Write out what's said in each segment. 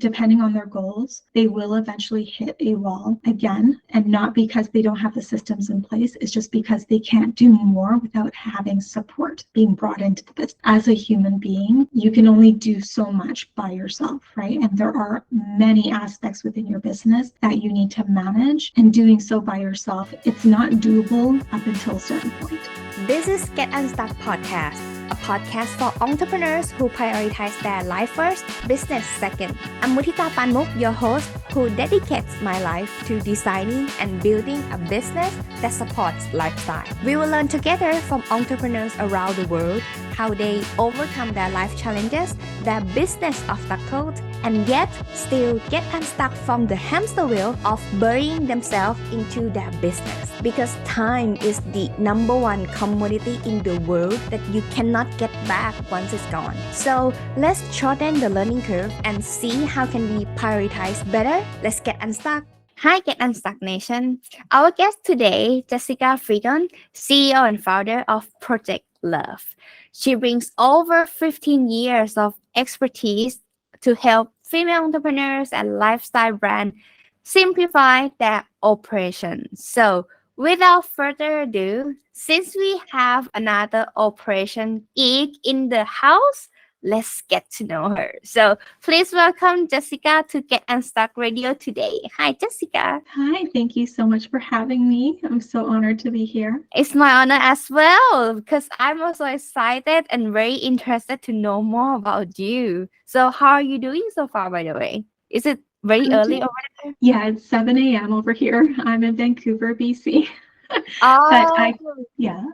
depending on their goals, they will eventually hit a wall again, and not because they don't have the systems in place. It's just because they can't do more without having support being brought into the business. As a human being, you can only do so much by yourself, right? And there are many aspects within your business that you need to manage, and doing so by yourself, it's not doable up until a certain point. This is Get Unstuck Podcast, a podcast for entrepreneurs who prioritize their life first, business second. I'm Mutita Panmuk, your host, who dedicates my life to designing and building a business that supports lifestyle. We will learn together from entrepreneurs around the world how they overcome their life challenges, their business obstacles, and yet still get unstuck from the hamster wheel of burying themselves into their business. Because time is the number one commodity in the world that you cannot get back once it's gone. So let's shorten the learning curve and see how can we prioritize better. Let's get unstuck. Hi, Get Unstuck Nation. Our guest today, Jessica Frigon, CEO and founder of ProjectLove. She brings over 15 years of expertise to help female entrepreneurs and lifestyle brands simplify their operations. So without further ado, since we have another operation geek in the house, let's get to know her. So please welcome Jessica to Get Unstuck Radio today. Hi, Jessica. Hi, thank you so much for having me. I'm so honored to be here. It's my honor as well, because I'm also excited and very interested to know more about you. So how are you doing so far, by the way? Is it very early over there? Yeah, it's 7 a.m. over here. I'm in Vancouver, BC. Oh, But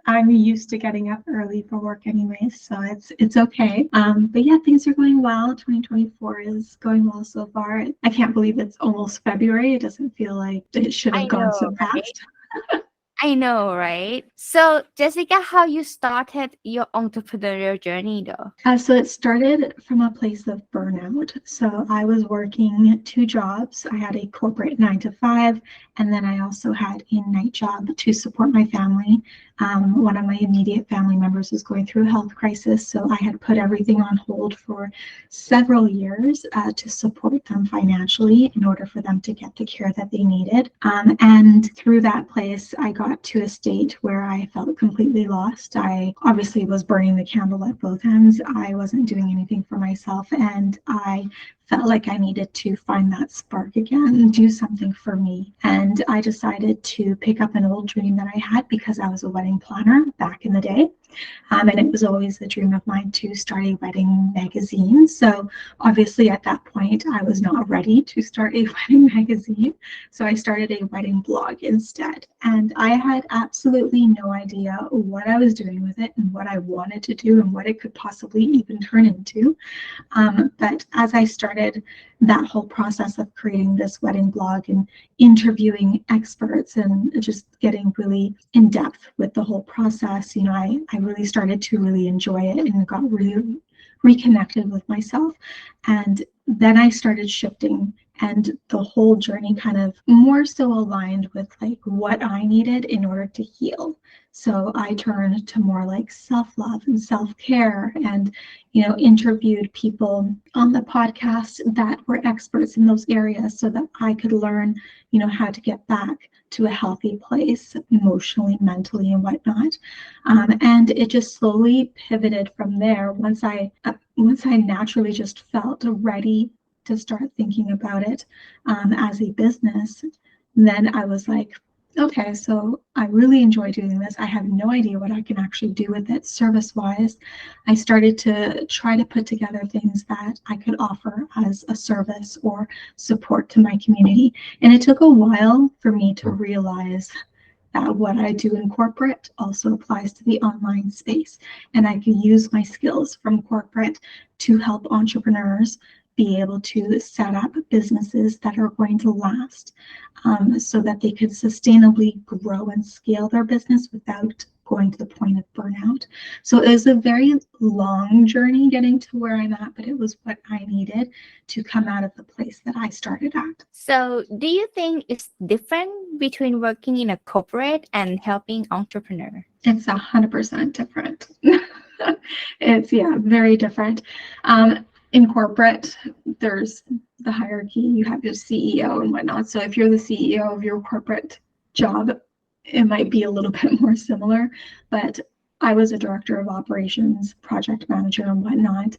I'm used to getting up early for work anyways, so it's okay. But yeah, things are going well. 2024 is going well so far. I can't believe it's almost February. It doesn't feel like it should have gone so fast. I know, right? So, Jessica, how you started your entrepreneurial journey though? So it started from a place of burnout. So I was working 2 jobs. I had a corporate 9 to 5, and then I also had a night job to support my family. One of my immediate family members was going through a health crisis, so I had put everything on hold for several years to support them financially in order for them to get the care that they needed. And through that place, I got to a state where I felt completely lost. I obviously was burning the candle at both ends. I wasn't doing anything for myself, and I felt like I needed to find that spark again and do something for me. And I decided to pick up an old dream that I had because I was a wedding planner back in the day. And it was always a dream of mine to start a wedding magazine. So obviously at that point, I was not ready to start a wedding magazine. So I started a wedding blog instead. And I had absolutely no idea what I was doing with it and what I wanted to do and what it could possibly even turn into. But as I started that whole process of creating this wedding blog and interviewing experts and just getting really in depth with the whole process, I really started to really enjoy it and got really reconnected with myself. And then I started shifting, and the whole journey kind of more so aligned with like what I needed in order to heal. So I turned to more like self-love and self-care, and interviewed people on the podcast that were experts in those areas so that I could learn how to get back to a healthy place emotionally, mentally, and whatnot. And it just slowly pivoted from there. Once I naturally just felt ready to start thinking about it as a business, then I was like, okay, so I really enjoy doing this. I have no idea what I can actually do with it service-wise. I started to try to put together things that I could offer as a service or support to my community. And it took a while for me to realize that what I do in corporate also applies to the online space. And I can use my skills from corporate to help entrepreneurs be able to set up businesses that are going to last, so that they could sustainably grow and scale their business without going to the point of burnout. So it was a very long journey getting to where I'm at, but it was what I needed to come out of the place that I started at. So do you think it's different between working in a corporate and helping entrepreneur? It's 100% different. It's very different. In corporate, there's the hierarchy. You have your CEO and whatnot. So if you're the CEO of your corporate job, it might be a little bit more similar. But I was a director of operations, project manager, and whatnot.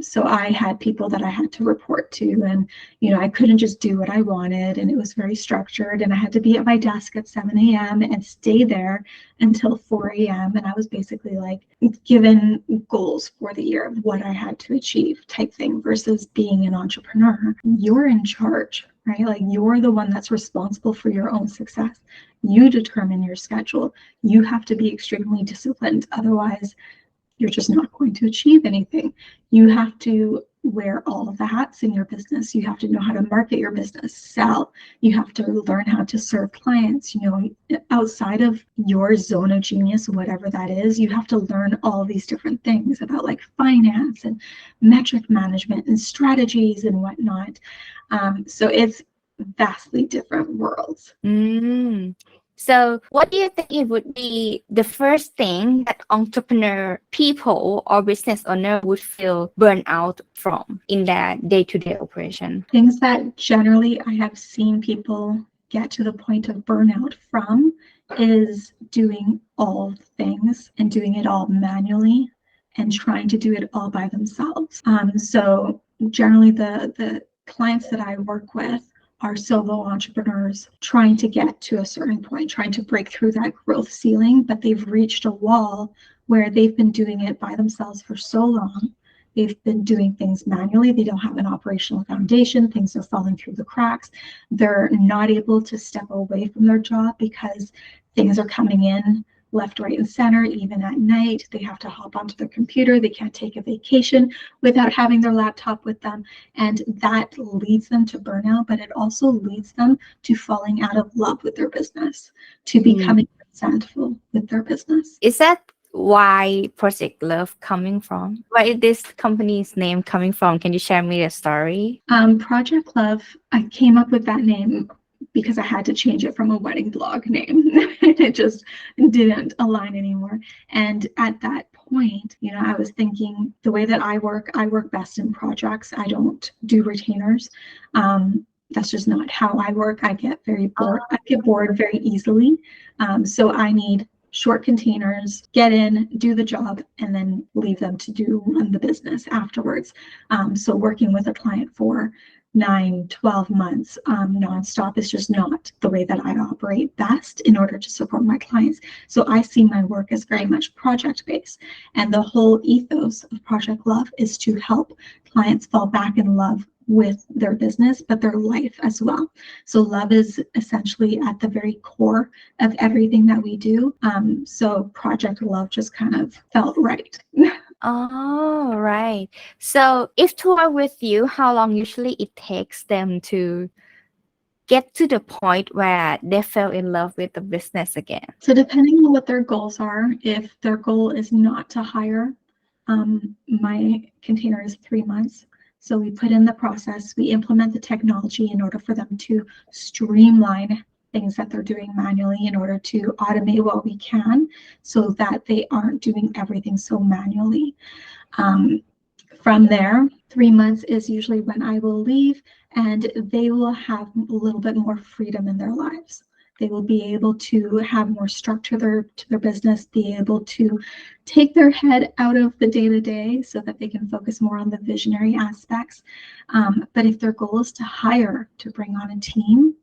So I had people that I had to report to, and I couldn't just do what I wanted, and it was very structured, and I had to be at my desk at 7 a.m. and stay there until 4 a.m. And I was basically like given goals for the year of what I had to achieve type thing versus being an entrepreneur. You're in charge, right? Like you're the one that's responsible for your own success. You determine your schedule. You have to be extremely disciplined. Otherwise, you're just not going to achieve anything. You have to wear all of the hats in your business. You have to know how to market your business, sell. You have to learn how to serve clients, outside of your zone of genius, whatever that is. You have to learn all these different things about like finance and metric management and strategies and whatnot. So it's vastly different worlds. So what do you think it would be the first thing that entrepreneur people or business owner would feel burnt out from in their day-to-day operation? Things that generally I have seen people get to the point of burnout from is doing all things and doing it all manually and trying to do it all by themselves. So generally the clients that I work with are solo entrepreneurs trying to get to a certain point, trying to break through that growth ceiling, but they've reached a wall where they've been doing it by themselves for so long. They've been doing things manually. They don't have an operational foundation. Things are falling through the cracks. They're not able to step away from their job because things are coming in left, right, and center, even at night. They have to hop onto their computer. They can't take a vacation without having their laptop with them. And that leads them to burnout, but it also leads them to falling out of love with their business, to becoming resentful with their business. Is that why ProjectLove coming from? Where is this company's name coming from? Can you share me the story? ProjectLove, I came up with that name because I had to change it from a wedding blog name. It just didn't align anymore. And at that point, I was thinking the way that I work best in projects. I don't do retainers. That's just not how I work. I get very bored. I get bored very easily. So I need short containers, get in, do the job, and then leave them to run the business afterwards. So working with a client for 9-12 months nonstop is just not the way that I operate best in order to support my clients. So I see my work as very much project-based. And the whole ethos of ProjectLove is to help clients fall back in love with their business, but their life as well. So love is essentially at the very core of everything that we do. So ProjectLove just kind of felt right. Oh, right. So if to work with you, how long usually it takes them to get to the point where they fell in love with the business again? So depending on what their goals are, if their goal is not to hire, my container is 3 months. So we put in the process, we implement the technology in order for them to streamline things that they're doing manually in order to automate what we can so that they aren't doing everything so manually. From there, 3 months is usually when I will leave and they will have a little bit more freedom in their lives. They will be able to have more structure to their business, be able to take their head out of the day-to-day so that they can focus more on the visionary aspects. But if their goal is to hire, to bring on a team,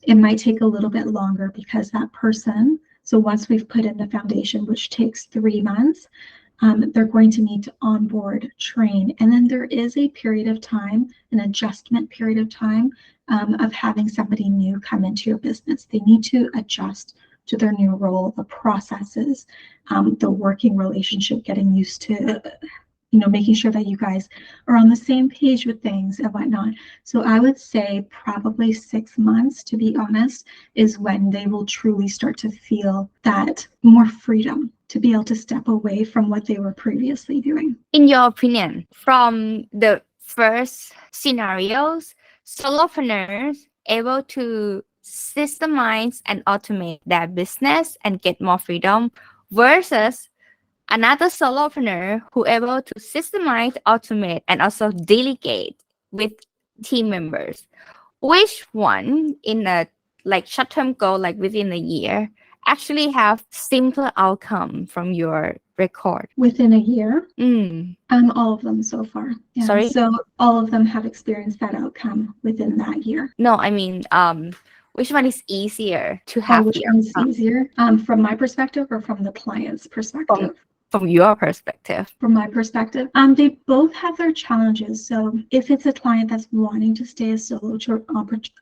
it might take a little bit longer because that person, so once we've put in the foundation, which takes 3 months, they're going to need to onboard, train, and then there is a period of time, an adjustment period of time of having somebody new come into your business. They need to adjust to their new role, the processes, the working relationship, getting used to making sure that you guys are on the same page with things and whatnot. So I would say probably 6 months, to be honest, is when they will truly start to feel that more freedom to be able to step away from what they were previously doing. In your opinion, from the first scenarios, solopreneurs able to systemize and automate their business and get more freedom versus Another solopreneur who able to systemize, automate, and also delegate with team members. Which one in a like short-term goal, like within a year, actually have simpler outcome from your record? Within a year, Mm, all of them so far. Yeah. sorry? So all of them have experienced that outcome within that year. No, I mean, which one is easier to Oh, have which the one is outcome easier? From my perspective or from the client's perspective? from your perspective? From my perspective, they both have their challenges. So if it's a client that's wanting to stay a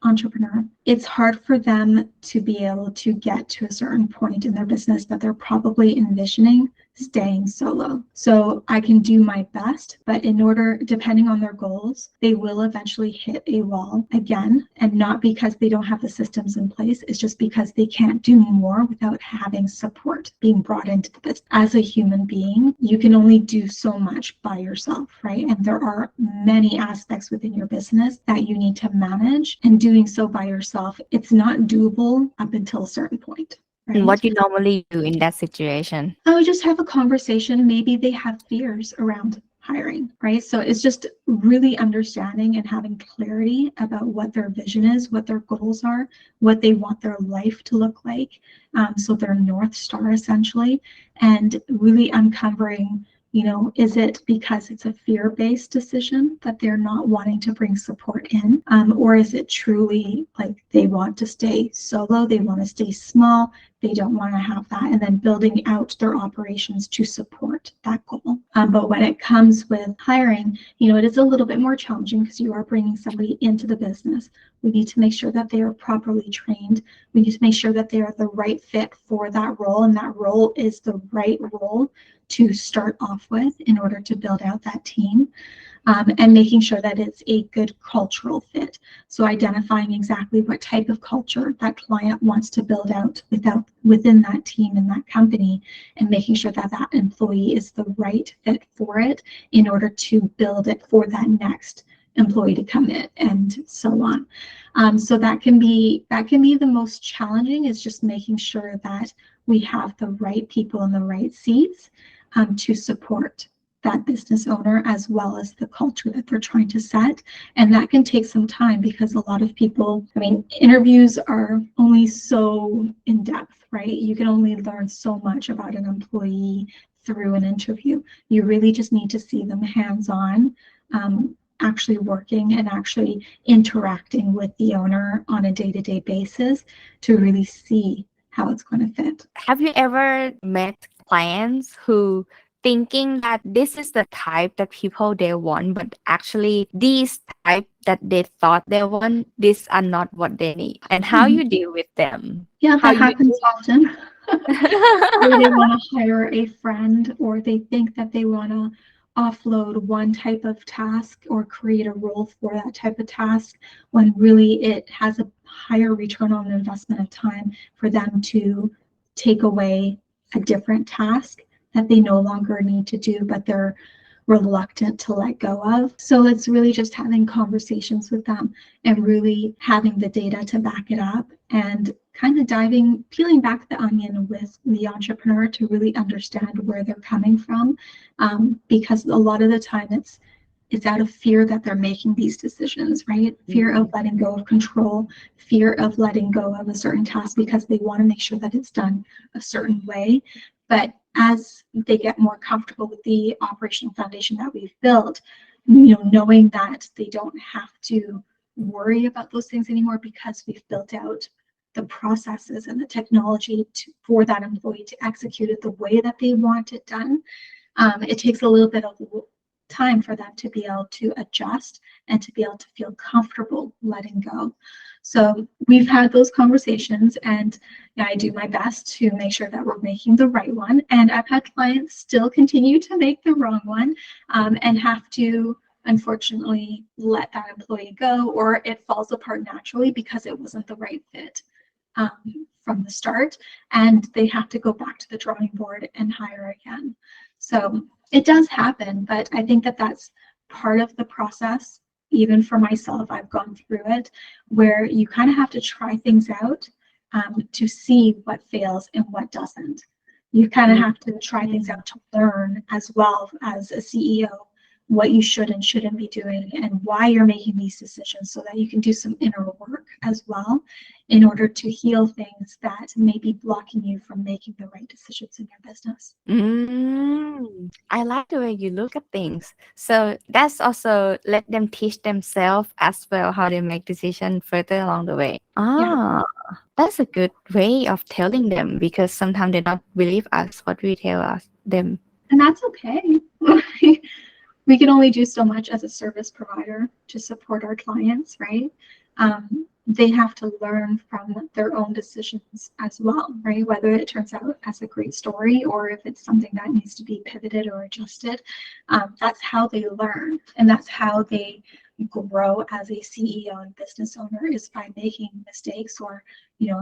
entrepreneur, it's hard for them to be able to get to a certain point in their business that they're probably envisioning staying solo. So I can do my best, but in order, depending on their goals, they will eventually hit a wall again, and not because they don't have the systems in place. It's just because they can't do more without having support being brought into the business. As a human being, you can only do so much by yourself, right? And there are many aspects within your business that you need to manage, and doing so by yourself, it's not doable up until a certain point. And Right? what you normally do in that situation? I would just have a conversation. Maybe they have fears around hiring, right? So it's just really understanding and having clarity about what their vision is, what their goals are, what they want their life to look like. So their North Star essentially, and really uncovering, is it because it's a fear-based decision that they're not wanting to bring support in? Or is it truly like they want to stay solo, they want to stay small, they don't want to have that, and then building out their operations to support that goal. But when it comes with hiring, it is a little bit more challenging because you are bringing somebody into the business. We need to make sure that they are properly trained. We need to make sure that they are the right fit for that role, and that role is the right role to start off with in order to build out that team. And making sure that it's a good cultural fit. So identifying exactly what type of culture that client wants to build out within that team and that company, and making sure that that employee is the right fit for it in order to build it for that next employee to come in, and so on. So that can be the most challenging, is just making sure that we have the right people in the right seats to support that business owner, as well as the culture that they're trying to set. And that can take some time, because a lot of people, interviews are only so in depth, right? You can only learn so much about an employee through an interview. You really just need to see them hands-on, actually working and actually interacting with the owner on a day-to-day basis to really see how it's going to fit. Have you ever met clients who thinking that this is the type that people they want, but actually these type that they thought they want, these are not what they need? And how you deal with them? Yeah, How that happens often. Or they you want to hire a friend, or they think that they want to offload one type of task or create a role for that type of task, when really it has a higher return on investment of time for them to take away a different task that they no longer need to do, but they're reluctant to let go of. So it's really just having conversations with them and really having the data to back it up, and kind of peeling back the onion with the entrepreneur to really understand where they're coming from, because a lot of the time it's out of fear that they're making these decisions, right? Fear of letting go of control, fear of letting go of a certain task because they want to make sure that it's done a certain way. But as they get more comfortable with the operational foundation that we've built, knowing that they don't have to worry about those things anymore, because we've built out the processes and the technology for that employee to execute it the way that they want it done, it takes a little bit of time for them to be able to adjust and to be able to feel comfortable letting go. So we've had those conversations, and I do my best to make sure that we're making the right one. And I've had clients still continue to make the wrong one, and have to, unfortunately, let that employee go, or it falls apart naturally because it wasn't the right fit from the start, and they have to go back to the drawing board and hire again. So it does happen, but I think that that's part of the process. Even for myself, I've gone through it, where you kind of have to try things out to see what fails and what doesn't. You kind of have to try things out to learn as well as a CEO what you should and shouldn't be doing and why you're making these decisions so that you can do some inner work as well in order to heal things that may be blocking you from making the right decisions in your business. I like the way you look at things. So that's also let them teach themselves as well how they make decisions further along the way. Yeah. That's a good way of telling them because sometimes they don't believe us what we tell them. And that's okay. We can only do so much as a service provider to support our clients, right? They have to learn from their own decisions as well, right? Whether it turns out as a great story or if it's something that needs to be pivoted or adjusted. That's how they learn, and that's how they grow as a CEO and business owner, is by making mistakes or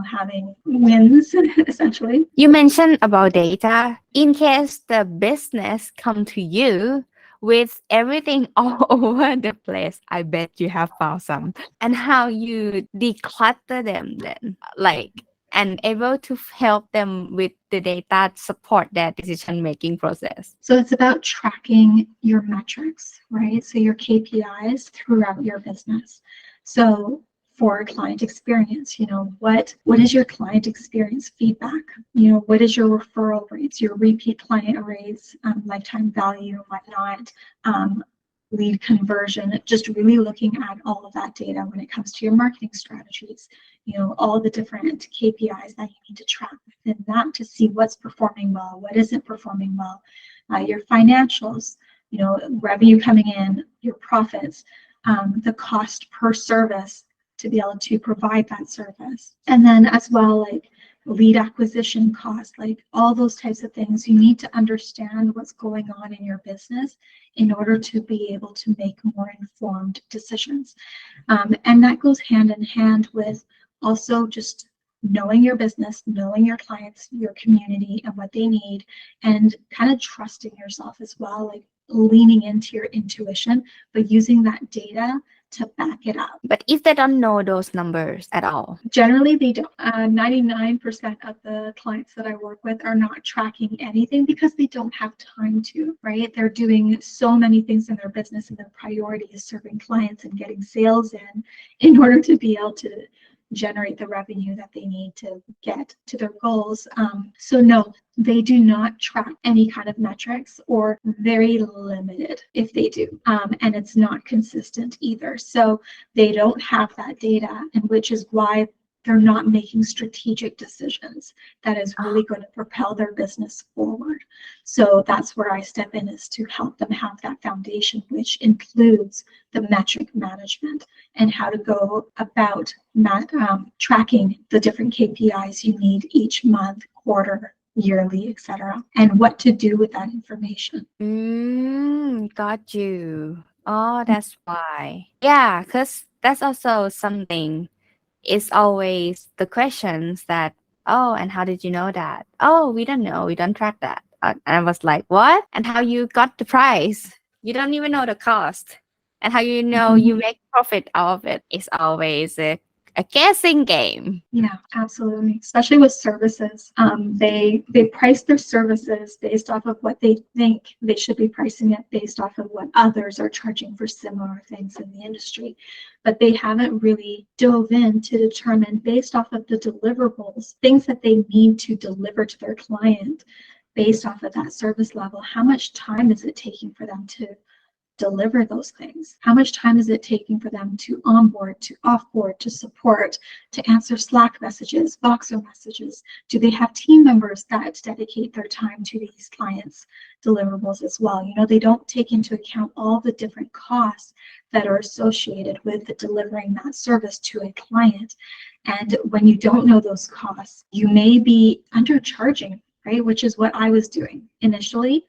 having wins essentially. You mentioned about data. In case the business come to you with everything all over the place, I bet you have found some. And how you declutter them then, and able to help them with the data to support their decision making process. So it's about tracking your metrics, right? So your KPIs throughout your business. So for client experience, what is your client experience feedback? What is your referral rates, your repeat client rates, lifetime value, whatnot, lead conversion, just really looking at all of that data when it comes to your marketing strategies, all the different KPIs that you need to track within that to see what's performing well, what isn't performing well, your financials, revenue coming in, your profits, the cost per service to be able to provide that service. And then as well, like lead acquisition costs, like all those types of things. You need to understand what's going on in your business in order to be able to make more informed decisions. And that goes hand in hand with also just knowing your business, knowing your clients, your community, and what they need, and kind of trusting yourself as well, like leaning into your intuition, but using that data to back it up. But if they don't know those numbers at all, generally they don't. 99% of the clients that I work with are not tracking anything because they don't have time to, right? They're doing so many things in their business, and their priority is serving clients and getting sales in order to be able to generate the revenue that they need to get to their goals. So no, they do not track any kind of metrics, or very limited if they do. And it's not consistent either. So they don't have that data, and which is why they're not making strategic decisions that is really going to propel their business forward. So that's where I step in, is to help them have that foundation, which includes the metric management and how to go about tracking the different KPIs you need each month, quarter, yearly, etc., and what to do with that information. Got you. Oh, that's why. Yeah, because that's also something. It's always the questions that, oh, and how did you know that? Oh, we don't know. We don't track that. And I was like, what? And how you got the price? You don't even know the cost. And how you know you make profit out of it is always a guessing game. Yeah, absolutely. Especially with services. They price their services based off of what they think they should be pricing it based off of what others are charging for similar things in the industry. But they haven't really dove in to determine, based off of the deliverables, things that they need to deliver to their client based off of that service level. How much time is it taking for them to deliver those things? How much time is it taking for them to onboard, to offboard, to support, to answer Slack messages, Voxer messages? Do they have team members that dedicate their time to these clients' deliverables as well? They don't take into account all the different costs that are associated with delivering that service to a client. And when you don't know those costs, you may be undercharging, right? Which is what I was doing initially.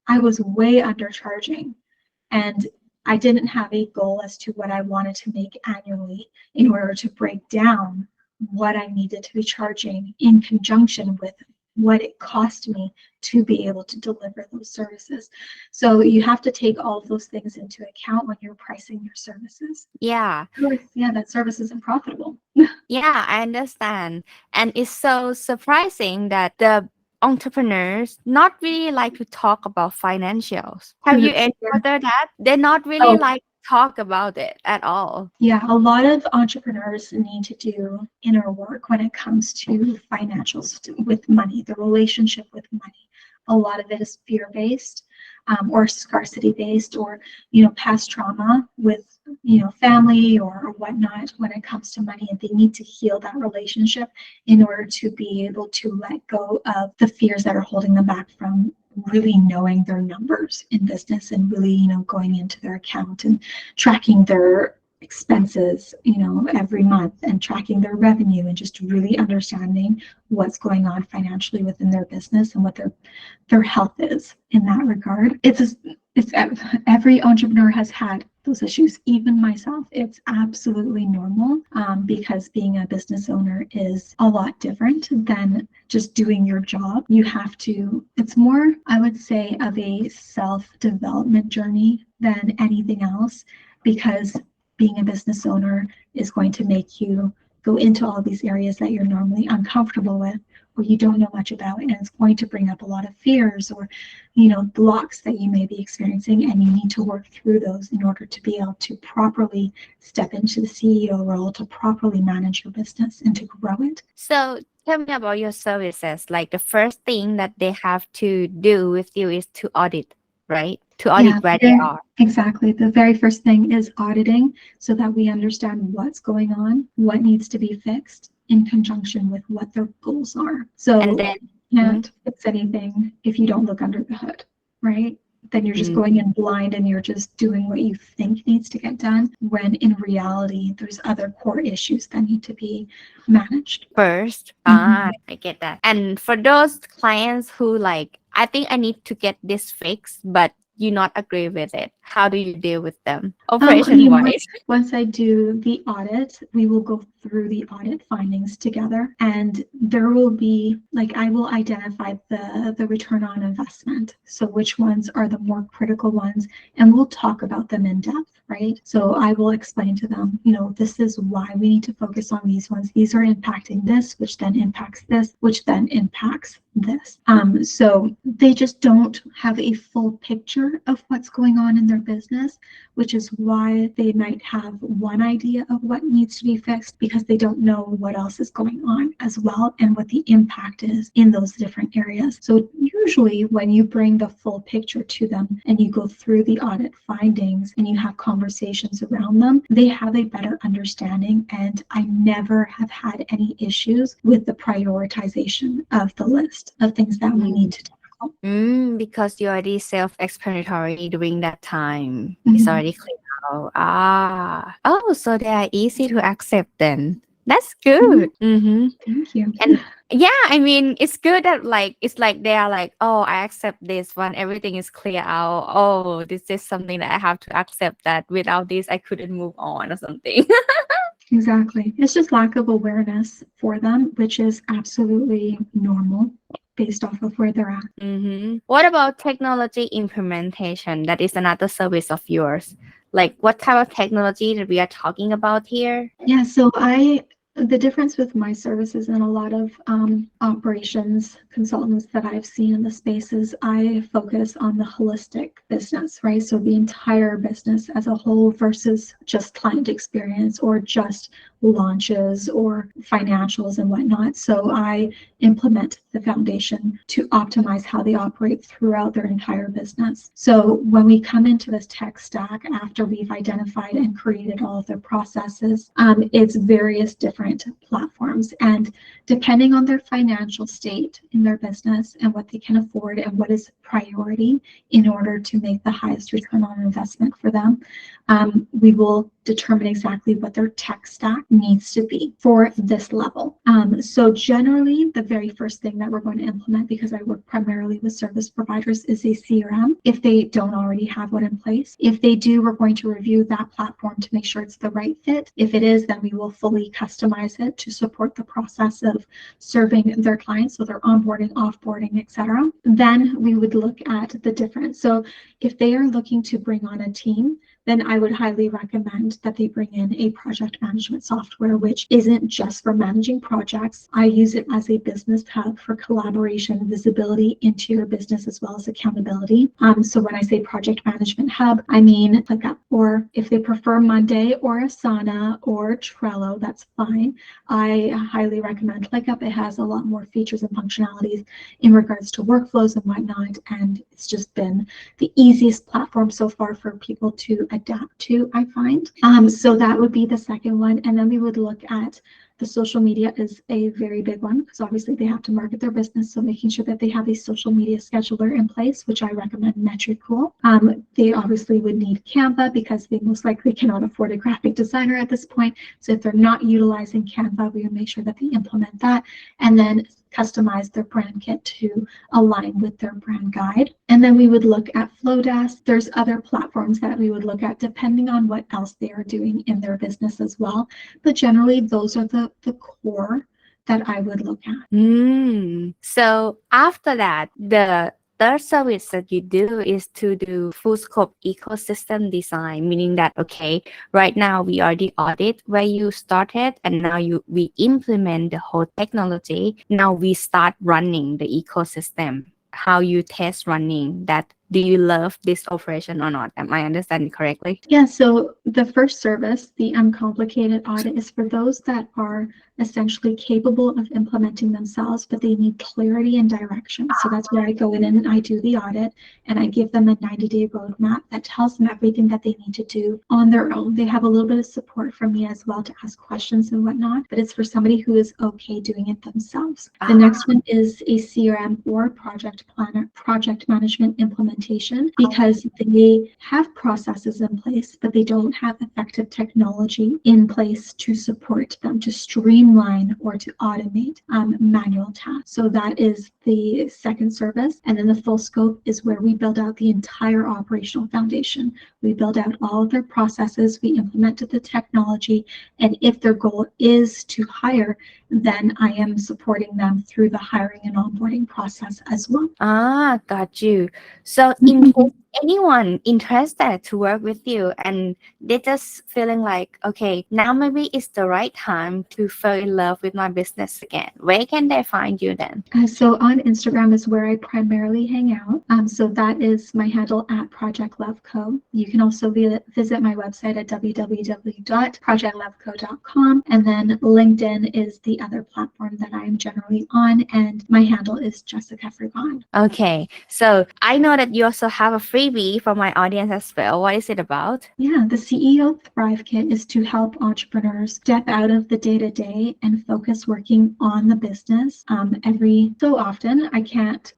I was way undercharging. And I didn't have a goal as to what I wanted to make annually in order to break down what I needed to be charging in conjunction with what it cost me to be able to deliver those services. So you have to take all of those things into account when you're pricing your services. Yeah. Of course, yeah, that service isn't profitable. Yeah, I understand. And it's so surprising that the entrepreneurs not really like to talk about financials. Have you Sure. encountered that? They're not really Oh, like talk about it at all. yeah, a lot of entrepreneurs need to do inner work when it comes to financials with money, the relationship with money. A lot of it is fear-based, or scarcity-based, or past trauma with family or whatnot when it comes to money, and they need to heal that relationship in order to be able to let go of the fears that are holding them back from really knowing their numbers in business, and really going into their account and tracking their expenses every month, and tracking their revenue, and just really understanding what's going on financially within their business and what their health is in that regard. It's every entrepreneur has had those issues, even myself. It's absolutely normal, because being a business owner is a lot different than just doing your job. It's more, I would say, of a self-development journey than anything else, because being a business owner is going to make you go into all these areas that you're normally uncomfortable with, or you don't know much about, and it's going to bring up a lot of fears or blocks that you may be experiencing, and you need to work through those in order to be able to properly step into the CEO role, to properly manage your business and to grow it. So tell me about your services. Like the first thing that they have to do with you is to audit, right? To audit where they are. Exactly. The very first thing is auditing, so that we understand what's going on, what needs to be fixed in conjunction with what their goals are. So And then you can't fix anything if you don't look under the hood, right? Then you're just going in blind, and you're just doing what you think needs to get done, when in reality there's other core issues that need to be managed first. I get that. And for those clients who like, I think I need to get this fixed, but you not agree with it, how do you deal with them operation wise? Once I do the audit, we will go through the audit findings together, and there will be, like, I will identify the return on investment. So which ones are the more critical ones, and we'll talk about them in depth, right? So I will explain to them, this is why we need to focus on these ones. These are impacting this, which then impacts this, which then impacts this. So they just don't have a full picture of what's going on in their business, which is why they might have one idea of what needs to be fixed, because they don't know what else is going on as well, and what the impact is in those different areas. So usually when you bring the full picture to them, and you go through the audit findings, and you have conversations around them, they have a better understanding, and I never have had any issues with the prioritization of the list of things that we need to tackle. Because you're already self-explanatory during that time. It's already clear out. Oh, so they are easy to accept then. That's good. Thank you. And yeah, I mean, it's good that like, it's like they are like, oh, I accept this one. Everything is clear out. Oh, this is something that I have to accept, that without this, I couldn't move on or something. Exactly. It's just lack of awareness for them, which is absolutely normal based off of where they're at. What about technology implementation? That is another service of yours. Like, what type of technology that we are talking about here? Yeah, so the difference with my services and a lot of operations consultants that I've seen in the space is I focus on the holistic business, right? So the entire business as a whole versus just client experience or just launches or financials and whatnot. So I implement the foundation to optimize how they operate throughout their entire business. So when we come into this tech stack, after we've identified and created all of their processes, it's various different platforms. And depending on their financial state in their business and what they can afford and what is priority in order to make the highest return on investment for them, we will determine exactly what their tech stack needs to be for this level. So generally, the very first thing that we're going to implement, because I work primarily with service providers, is a CRM, if they don't already have one in place. If they do, we're going to review that platform to make sure it's the right fit. If it is, then we will fully customize it to support the process of serving their clients, so their onboarding, offboarding, etc. Then we would look at the difference. So if they are looking to bring on a team, then I would highly recommend that they bring in a project management software, which isn't just for managing projects. I use it as a business hub for collaboration, visibility into your business, as well as accountability. So when I say project management hub, I mean ClickUp, or if they prefer Monday or Asana or Trello, that's fine. I highly recommend ClickUp. It has a lot more features and functionalities in regards to workflows and whatnot, and it's just been the easiest platform so far for people to adapt to, I find. So that would be the second one, and then we would look at the social media is a very big one, because obviously they have to market their business. So making sure that they have a social media scheduler in place, which I recommend Metricool. They obviously would need Canva, because they most likely cannot afford a graphic designer at this point. So if they're not utilizing Canva, we would make sure that they implement that, and then customize their brand kit to align with their brand guide. And then we would look at Flowdesk. There's other platforms that we would look at depending on what else they are doing in their business as well. But generally, those are the core that I would look at. So after that, the third service that you do is to do full scope ecosystem design, meaning that, okay, right now we are the audit where you started, and now we implement the whole technology. Now we start running the ecosystem. How you test running that. Do you love this operation or not? Am I understanding correctly? Yeah, so the first service, the uncomplicated audit, is for those that are essentially capable of implementing themselves, but they need clarity and direction. So that's where I go in and I do the audit, and I give them a 90-day roadmap that tells them everything that they need to do on their own. They have a little bit of support from me as well to ask questions and whatnot, but it's for somebody who is okay doing it themselves. The next one is a CRM or project planner, project management implementation, because they have processes in place, but they don't have effective technology in place to support them, to streamline or to automate manual tasks. So that is the second service. And then the full scope is where we build out the entire operational foundation. We build out all of their processes, we implemented the technology, and if their goal is to hire, then I am supporting them through the hiring and onboarding process as well. Got you. So in case anyone interested to work with you and they're just feeling like, okay, now maybe it's the right time to fall in love with my business again, where can they find you then? So on Instagram is where I primarily hang out. So that is my handle at ProjectLoveCo. You can also visit my website at www.projectloveco.com. And then LinkedIn is the other platform that I am generally on, and my handle is Jessica Frigon. Okay, so I know that you also have a freebie for my audience as well. What is it about? Yeah, the CEO Thrive Kit is to help entrepreneurs step out of the day-to-day and focus working on the business. Every so often,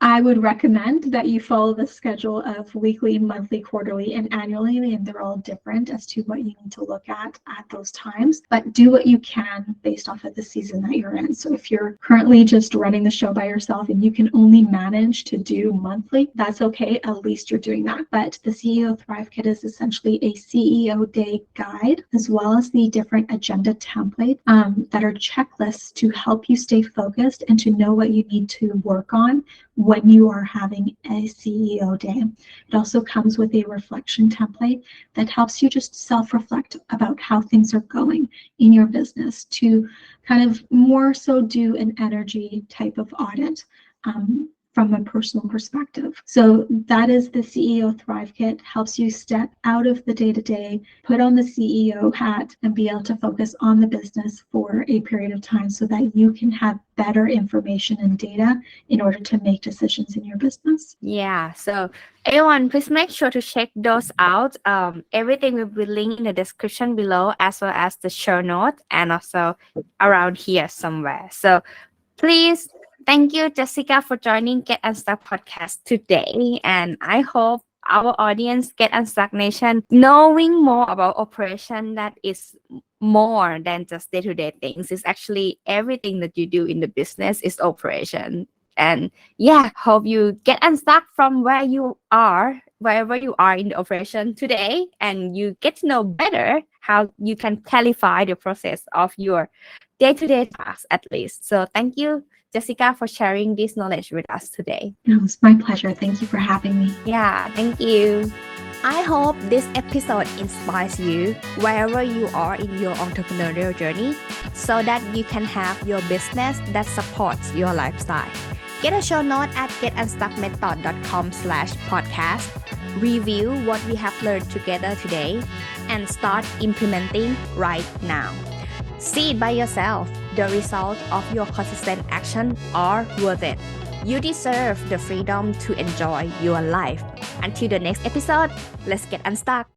I would recommend that you follow the schedule of weekly, monthly, quarterly, and annually, and they're all different as to what you need to look at those times, but do what you can based off of the season that you're in. So if you're currently just running the show by yourself and you can only manage to do monthly, that's okay. At least you're doing that. But the CEO Thrive Kit is essentially a CEO day guide, as well as the different agenda templates that are checklists to help you stay focused and to know what you need to work on when you are having a CEO day. It also comes with a reflection template that helps you just self-reflect about how things are going in your business, to kind of more so do an energy type of audit from a personal perspective. So that is the CEO Thrive Kit. Helps you step out of the day-to-day, put on the CEO hat, and be able to focus on the business for a period of time so that you can have better information and data in order to make decisions in your business. Yeah, so everyone, please make sure to check those out. Everything will be linked in the description below, as well as the show note, and also around here somewhere. So please, thank you, Jessica, for joining Get Unstuck podcast today. And I hope our audience, Get Unstuck Nation, knowing more about operation that is more than just day-to-day things. It's actually everything that you do in the business is operation. And yeah, hope you get unstuck from wherever you are in the operation today, and you get to know better how you can clarify the process of your day-to-day tasks at least. So thank you, Jessica, for sharing this knowledge with us today. It was my pleasure. Thank you for having me. Yeah, thank you. I hope this episode inspires you wherever you are in your entrepreneurial journey so that you can have your business that supports your lifestyle. Get a show note at getunstuckmethod.com/podcast. Review what we have learned together today and start implementing right now. See it by yourself. The result of your consistent action are worth it. You deserve the freedom to enjoy your life. Until the next episode, let's get unstuck.